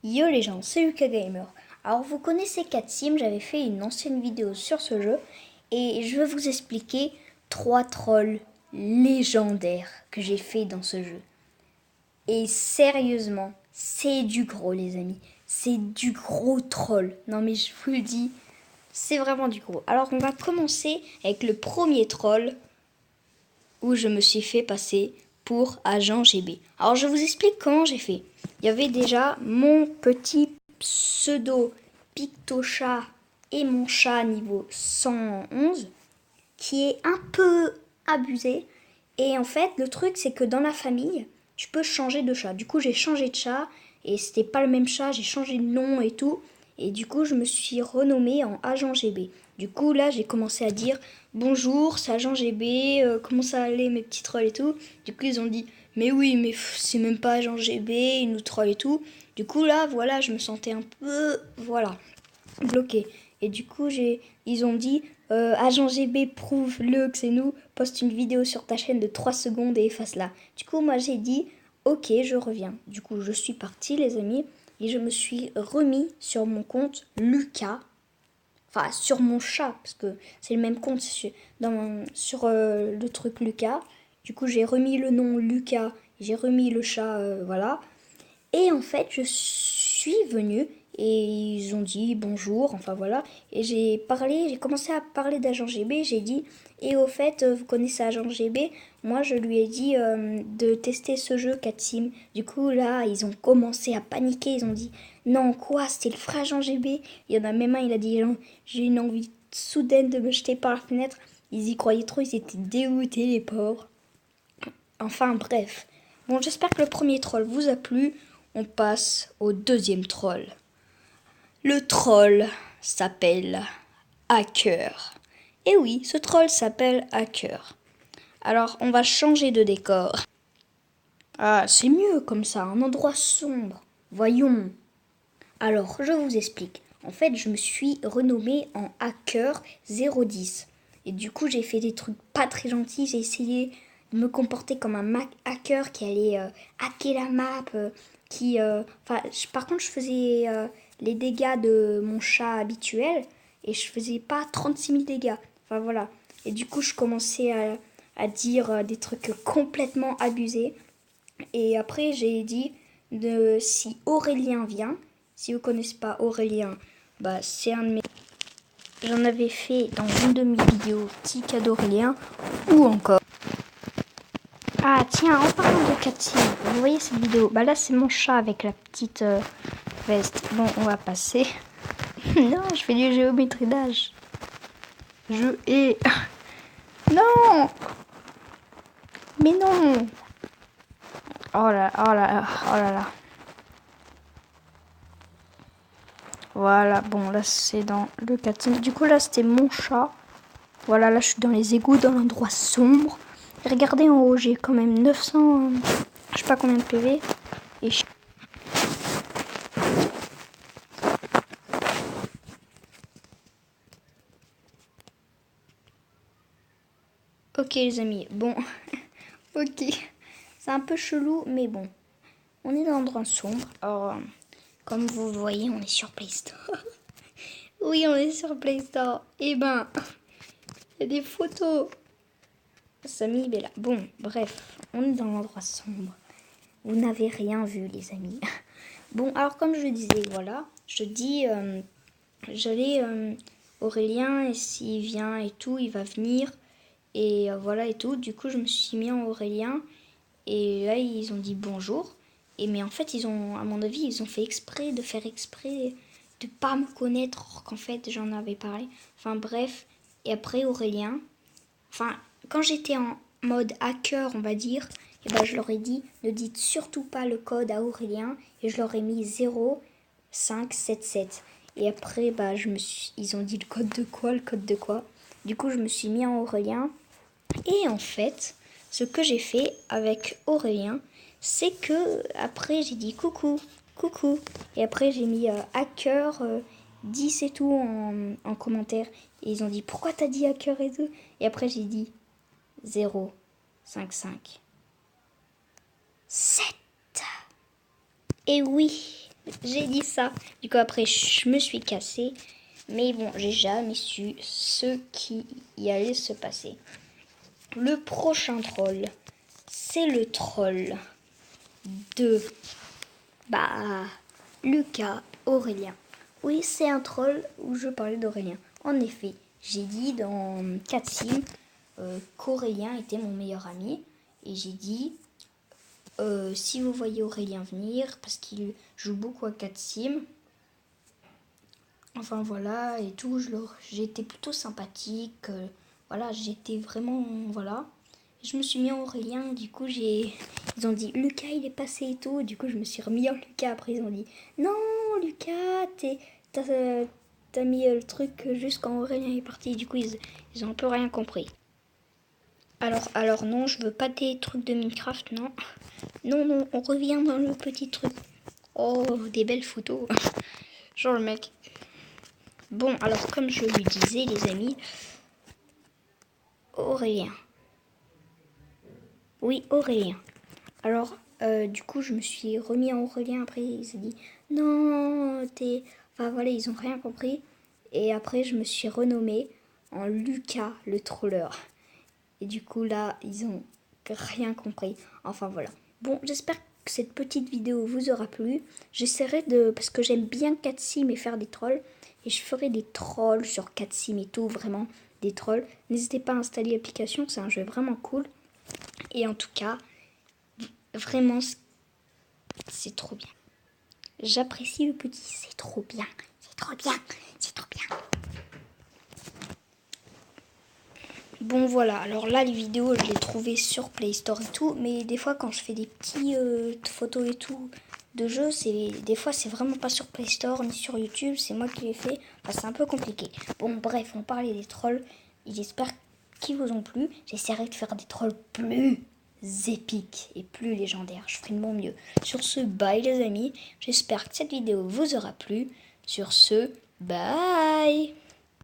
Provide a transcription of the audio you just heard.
Yo les gens, c'est Lucas Gamer. Alors vous connaissez Katsim, j'avais fait une ancienne vidéo sur ce jeu et je vais vous expliquer 3 trolls légendaires que j'ai fait dans ce jeu. Et sérieusement, c'est du gros les amis, c'est du gros troll. Non mais je vous le dis, c'est vraiment du gros. Alors on va commencer avec le premier troll où je me suis fait passer pour agent GB. Alors je vous explique comment j'ai fait. Il y avait déjà mon petit pseudo Pictochat et mon chat niveau 111 qui est un peu abusé. Et en fait, le truc c'est que dans la famille, tu peux changer de chat. Du coup, j'ai changé de chat et c'était pas le même chat, j'ai changé de nom et tout. Et du coup, je me suis renommée en agent GB. Du coup, là, j'ai commencé à dire bonjour, c'est agent GB, comment ça allait mes petits trolls et tout. Du coup, ils ont dit mais oui, mais c'est même pas agent GB, ils nous trollent et tout. Du coup, là, voilà, je me sentais un peu, voilà, bloqué. Et du coup, ils ont dit agent GB, prouve-le que c'est nous, poste une vidéo sur ta chaîne de 3 secondes et efface-la. Du coup, moi, j'ai dit ok, je reviens. Du coup, je suis partie, les amis, et je me suis remis sur mon compte Lucas. Enfin, sur mon chat, parce que c'est le même compte sur le truc Lucas. Du coup, j'ai remis le nom Lucas, j'ai remis le chat, voilà. Et en fait, je suis venue et ils ont dit bonjour, enfin voilà. Et j'ai commencé à parler d'Agent GB. J'ai dit, et au fait, vous connaissez Agent GB? Moi, je lui ai dit de tester ce jeu, Katsim. Du coup, là, ils ont commencé à paniquer. Ils ont dit, non, quoi, c'était le frère Agent GB? Il y en a même un, il a dit, j'ai une envie soudaine de me jeter par la fenêtre. Ils y croyaient trop, ils étaient dégoûtés, les pauvres. Enfin, bref. Bon, j'espère que le premier troll vous a plu. On passe au deuxième troll. Le troll s'appelle Hacker. Et oui, ce troll s'appelle Hacker. Alors, on va changer de décor. Ah, c'est mieux comme ça, un endroit sombre. Voyons. Alors, je vous explique. En fait, je me suis renommée en Hacker 010. Et du coup, j'ai fait des trucs pas très gentils. J'ai essayé de me comporter comme un hacker qui allait hacker la map. Par contre, je faisais les dégâts de mon chat habituel. Et je faisais pas 36 000 dégâts. Enfin, voilà. Et du coup, je commençais à dire des trucs complètement abusés. Et après, j'ai dit si Aurélien vient, si vous ne connaissez pas Aurélien, bah, c'est un de mes... J'en avais fait dans une de mes vidéos Tika d'Aurélien, ou encore... Ah tiens, en parlant de Cathy, vous voyez cette vidéo? Bah là, c'est mon chat avec la petite veste. Bon, on va passer. Non, je fais du géométrie d'âge. Je hais... Non. Mais non. Oh là, oh là, oh là là. Voilà, bon, là, c'est dans le 4. Du coup, là, c'était mon chat. Voilà, là, je suis dans les égouts, dans l'endroit sombre. Et regardez en haut, j'ai quand même 900... je sais pas combien de PV. Et ok, les amis, bon. Ok. C'est un peu chelou, mais bon. On est dans l'endroit sombre. Alors, comme vous le voyez, on est sur Play Store. Oui, on est sur Play Store. Eh ben, il y a des photos. Samy Bella. Bon, bref, on est dans l'endroit sombre. Vous n'avez rien vu, les amis. Bon, alors comme je disais, voilà, je dis, j'allais Aurélien, et s'il vient et tout, il va venir, et voilà et tout. Du coup, je me suis mis en Aurélien, et là, ils ont dit bonjour. Et mais en fait, à mon avis, ils ont fait exprès de faire exprès de pas me connaître, alors qu'en fait, j'en avais parlé. Enfin bref, et après Aurélien, enfin, quand j'étais en mode hacker, on va dire, et ben, je leur ai dit, ne dites surtout pas le code à Aurélien, et je leur ai mis 0577. Et après, bah, ils ont dit le code de quoi, le code de quoi. Du coup, je me suis mis en Aurélien. Et en fait, ce que j'ai fait avec Aurélien, c'est que après, j'ai dit coucou, coucou. Et après, j'ai mis hacker 10 et tout en commentaire. Et ils ont dit pourquoi t'as dit hacker et tout. Et après, j'ai dit 0, 5, 5, 7. Et oui, J'ai dit ça. Du coup, après, je me suis cassée. Mais bon, j'ai jamais su ce qui y allait se passer. Le prochain troll, c'est le troll de Lucas Aurélien. Oui, c'est un troll où je parlais d'Aurélien. En effet, j'ai dit dans 4 Sim qu'Aurélien était mon meilleur ami. Et j'ai dit, si vous voyez Aurélien venir, parce qu'il joue beaucoup à 4 Sim, enfin voilà, et tout, j'étais plutôt sympathique. Voilà, j'étais vraiment, voilà. Je me suis mis en Aurélien, du coup ils ont dit Lucas il est passé et tout, du coup je me suis remis en Lucas, après ils ont dit non Lucas, t'as mis le truc juste quand Aurélien est parti, du coup ils ont un peu rien compris. Alors non, je veux pas des trucs de Minecraft, non. Non, on revient dans le petit truc. Oh, des belles photos. Genre le mec. Bon, alors comme je lui disais les amis, Aurélien. Oui, Aurélien. Alors, du coup, je me suis remis en Aurélien. Après, il s'est dit non, t'es. Enfin voilà, ils ont rien compris. Et après, je me suis renommé en Lucas le troller. Et du coup, là, ils ont rien compris. Enfin voilà. Bon, j'espère que cette petite vidéo vous aura plu. J'essaierai de. Parce que j'aime bien 4Sim et faire des trolls. Et je ferai des trolls sur 4Sim et tout, vraiment des trolls. N'hésitez pas à installer l'application, c'est un jeu vraiment cool. Et en tout cas, vraiment, c'est trop bien. J'apprécie le petit, c'est trop bien. C'est trop bien. C'est trop bien. Bon voilà, alors là les vidéos je les trouvais sur Play Store et tout, mais des fois quand je fais des petites photos et tout de jeux, des fois c'est vraiment pas sur Play Store ni sur YouTube, c'est moi qui les fais, enfin, c'est un peu compliqué. Bon bref, on parlait des trolls, et j'espère qu'ils vous ont plu, j'essaierai de faire des trolls plus épiques et plus légendaires, je ferai de mon mieux. Sur ce, bye les amis, j'espère que cette vidéo vous aura plu, sur ce, bye.